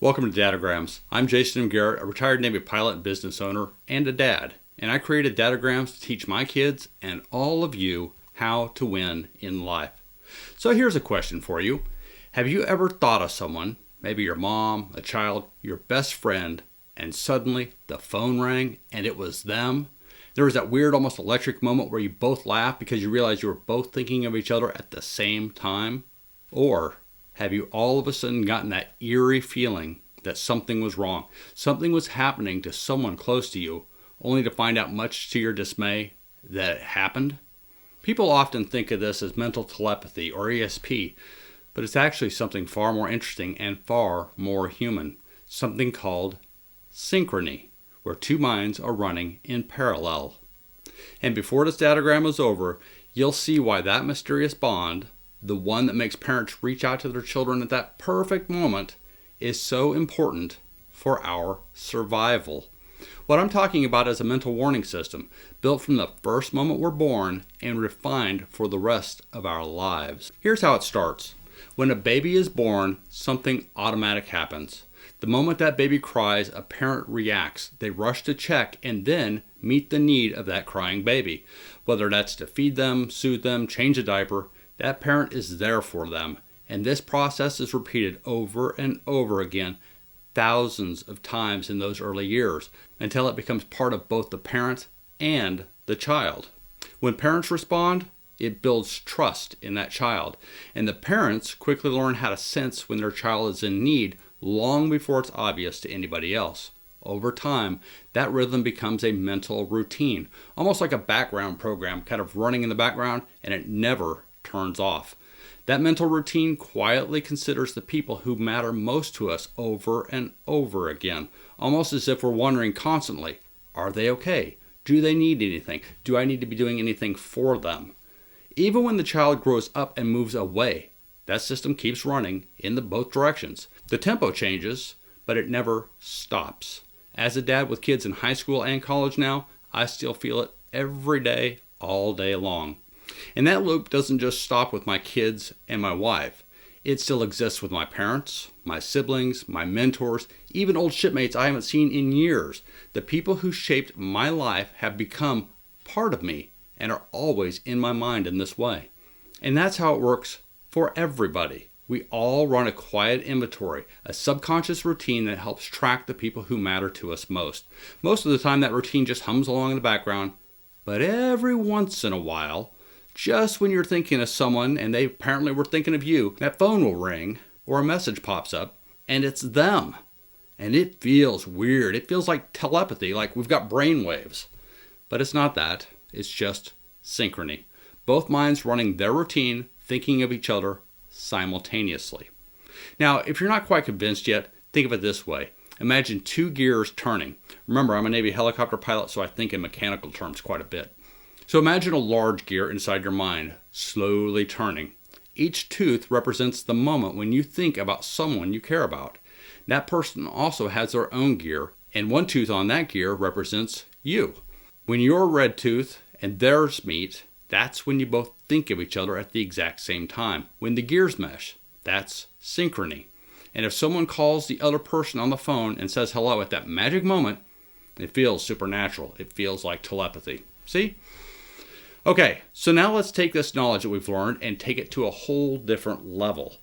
Welcome to Dadograms. I'm Jason Garrett, a retired Navy pilot and business owner, and a dad. And I created Dadograms to teach my kids and all of you how to win in life. So here's a question for you. Have you ever thought of someone, maybe your mom, a child, your best friend, and suddenly the phone rang and it was them? There was that weird, almost electric moment where you both laughed because you realized you were both thinking of each other at the same time? Or have you all of a sudden gotten that eerie feeling that something was wrong? Something was happening to someone close to you, only to find out, much to your dismay, that it happened? People often think of this as mental telepathy or ESP, but it's actually something far more interesting and far more human. Something called Synchrony, where two minds are running in parallel. And before this datagram is over, you'll see why that mysterious bond, the one that makes parents reach out to their children at that perfect moment, is so important for our survival. What I'm talking about is a mental warning system built from the first moment we're born and refined for the rest of our lives. Here's how it starts. When a baby is born, something automatic happens. The moment that baby cries, a parent reacts. They rush to check and then meet the need of that crying baby. Whether that's to feed them, soothe them, change a diaper, that parent is there for them. And this process is repeated over and over again, thousands of times in those early years, until it becomes part of both the parent and the child. When parents respond, it builds trust in that child. And the parents quickly learn how to sense when their child is in need long before it's obvious to anybody else. Over time, that rhythm becomes a mental routine, almost like a background program kind of running in the background, and it never turns off. That mental routine quietly considers the people who matter most to us over and over again, almost as if we're wondering constantly, are they okay? Do they need anything? Do I need to be doing anything for them? Even when the child grows up and moves away, that system keeps running in both directions. The tempo changes, but it never stops. As a dad with kids in high school and college now, I still feel it every day, all day long. And that loop doesn't just stop with my kids and my wife. It still exists with my parents, my siblings, my mentors, even old shipmates I haven't seen in years. The people who shaped my life have become part of me and are always in my mind in this way. And that's how it works for everybody. We all run a quiet inventory, a subconscious routine that helps track the people who matter to us most. Most of the time that routine just hums along in the background, but every once in a while, just when you're thinking of someone and they apparently were thinking of you, that phone will ring or a message pops up and it's them. And it feels weird. It feels like telepathy, like we've got brain waves. But it's not that. It's just synchrony. Both minds running their routine, thinking of each other simultaneously. Now, if you're not quite convinced yet, think of it this way. Imagine two gears turning. Remember, I'm a Navy helicopter pilot, so I think in mechanical terms quite a bit. So imagine a large gear inside your mind, slowly turning. Each tooth represents the moment when you think about someone you care about. That person also has their own gear, and one tooth on that gear represents you. When your red tooth and theirs meet, that's when you both think of each other at the exact same time. When the gears mesh, that's synchrony. And if someone calls the other person on the phone and says hello at that magic moment, it feels supernatural. It feels like telepathy. See? Okay, so now let's take this knowledge that we've learned and take it to a whole different level.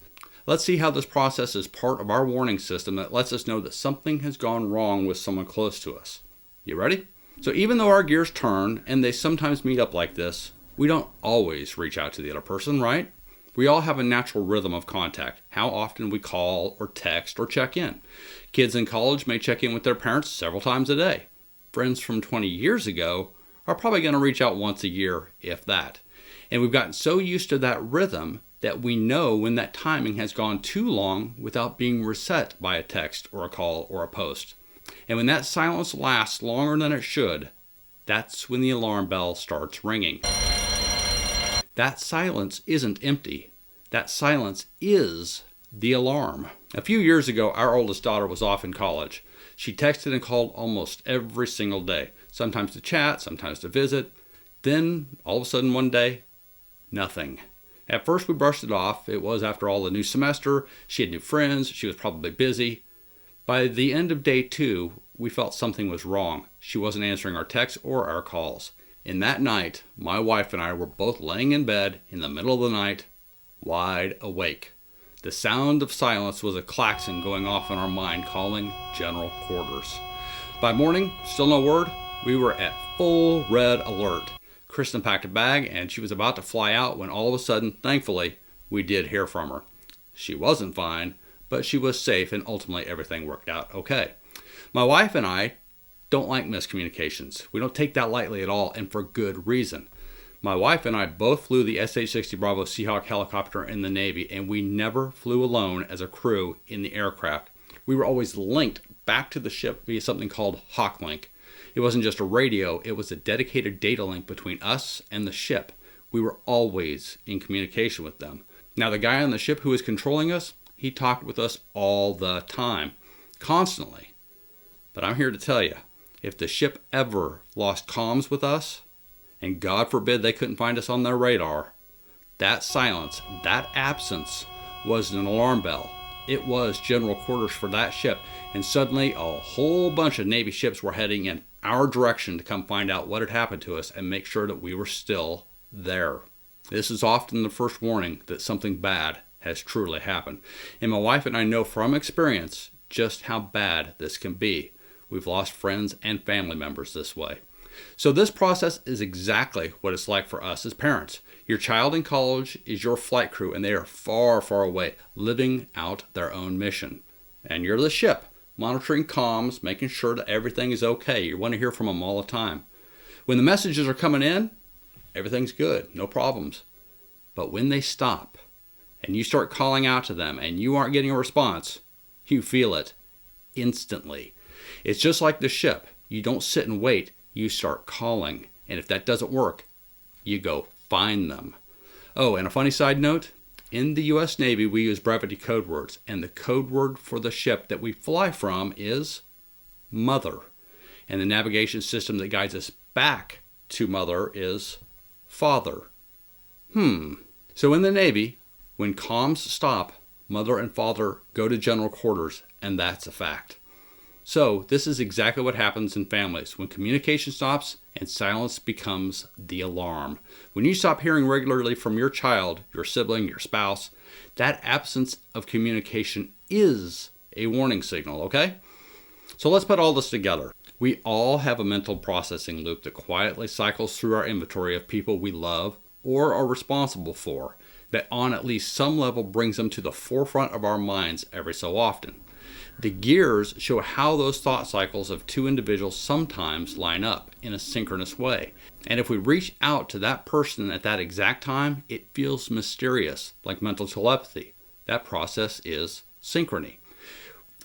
Let's see how this process is part of our warning system that lets us know that something has gone wrong with someone close to us. You ready? So even though our gears turn and they sometimes meet up like this, we don't always reach out to the other person, right? We all have a natural rhythm of contact, how often we call or text or check in. Kids in college may check in with their parents several times a day. Friends from 20 years ago are probably going to reach out once a year, if that. And we've gotten so used to that rhythm that we know when that timing has gone too long without being reset by a text or a call or a post. And when that silence lasts longer than it should, that's when the alarm bell starts ringing. That silence isn't empty. That silence is the alarm. A few years ago, our oldest daughter was off in college. She texted and called almost every single day, sometimes to chat, sometimes to visit. Then, all of a sudden one day, nothing. At first we brushed it off. It was, after all, a new semester. She had new friends. She was probably busy. By the end of day 2, we felt something was wrong. She wasn't answering our texts or our calls. And that night, my wife and I were both laying in bed in the middle of the night, wide awake. The sound of silence was a klaxon going off in our mind calling general quarters. By morning, still no word. We were at full red alert. Kristen packed a bag and she was about to fly out when all of a sudden, thankfully, we did hear from her. She wasn't fine, but she was safe and ultimately everything worked out okay. My wife and I don't like miscommunications. We don't take that lightly at all, and for good reason. My wife and I both flew the SH-60 Bravo Seahawk helicopter in the Navy, and we never flew alone as a crew in the aircraft. We were always linked back to the ship via something called HawkLink. It wasn't just a radio, it was a dedicated data link between us and the ship. We were always in communication with them. Now, the guy on the ship who was controlling us, he talked with us all the time, constantly. But I'm here to tell you, if the ship ever lost comms with us, and God forbid they couldn't find us on their radar, that silence, that absence was an alarm bell. It was general quarters for that ship, and suddenly a whole bunch of Navy ships were heading in our direction to come find out what had happened to us and make sure that we were still there. This is often the first warning that something bad has truly happened. And my wife and I know from experience just how bad this can be. We've lost friends and family members this way. So this process is exactly what it's like for us as parents. Your child in college is your flight crew, and they are far, far away, living out their own mission. And you're the ship, monitoring comms, making sure that everything is okay. You want to hear from them all the time. When the messages are coming in, everything's good, no problems. But when they stop, and you start calling out to them, and you aren't getting a response, you feel it instantly. It's just like the ship. You don't sit and wait. You start calling. And if that doesn't work, you go find them. Oh, and a funny side note, in the U.S. Navy, we use brevity code words. And the code word for the ship that we fly from is Mother. And the navigation system that guides us back to Mother is Father. So in the Navy, when comms stop, Mother and Father go to general quarters, and that's a fact. So this is exactly what happens in families. When communication stops and silence becomes the alarm. When you stop hearing regularly from your child, your sibling, your spouse, that absence of communication is a warning signal, okay? So let's put all this together. We all have a mental processing loop that quietly cycles through our inventory of people we love or are responsible for, that on at least some level brings them to the forefront of our minds every so often. The gears show how those thought cycles of two individuals sometimes line up in a synchronous way. And if we reach out to that person at that exact time, it feels mysterious, like mental telepathy. That process is synchrony.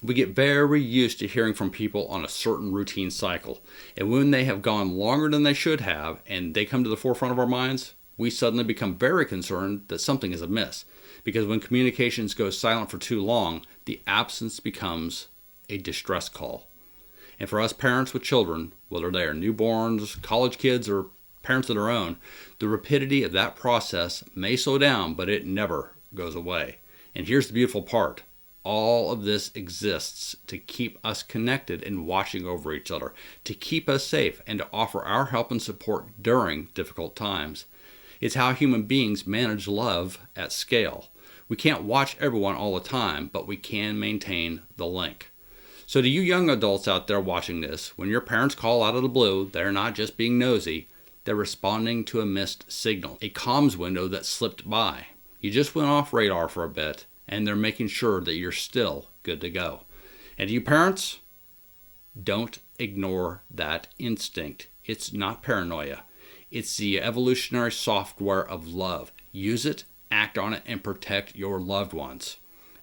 We get very used to hearing from people on a certain routine cycle. And when they have gone longer than they should have, and they come to the forefront of our minds, we suddenly become very concerned that something is amiss. Because when communications go silent for too long, the absence becomes a distress call. And for us parents with children, whether they are newborns, college kids, or parents of their own, the rapidity of that process may slow down, but it never goes away. And here's the beautiful part. All of this exists to keep us connected and watching over each other, to keep us safe, and to offer our help and support during difficult times. It's how human beings manage love at scale. We can't watch everyone all the time, but we can maintain the link. So to you young adults out there watching this, when your parents call out of the blue, they're not just being nosy, they're responding to a missed signal, a comms window that slipped by. You just went off radar for a bit, and they're making sure that you're still good to go. And to you parents, don't ignore that instinct. It's not paranoia. It's the evolutionary software of love. Use it, act on it, and protect your loved ones.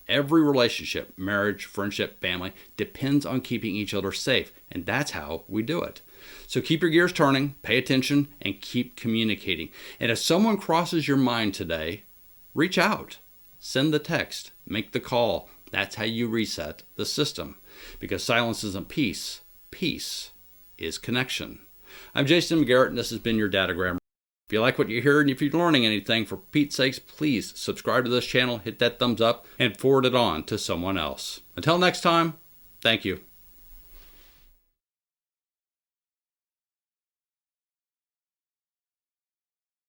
Every relationship, marriage, friendship, family, depends on keeping each other safe, and that's how we do it. So keep your gears turning, pay attention, and keep communicating. And if someone crosses your mind today, reach out. Send the text, make the call. That's how you reset the system. Because silence isn't peace. Peace is connection. I'm Jason Garrett, and this has been your Dadogram. If you like what you heard, and if you're learning anything, for Pete's sakes, please subscribe to this channel, hit that thumbs up, and forward it on to someone else. Until next time, Thank you.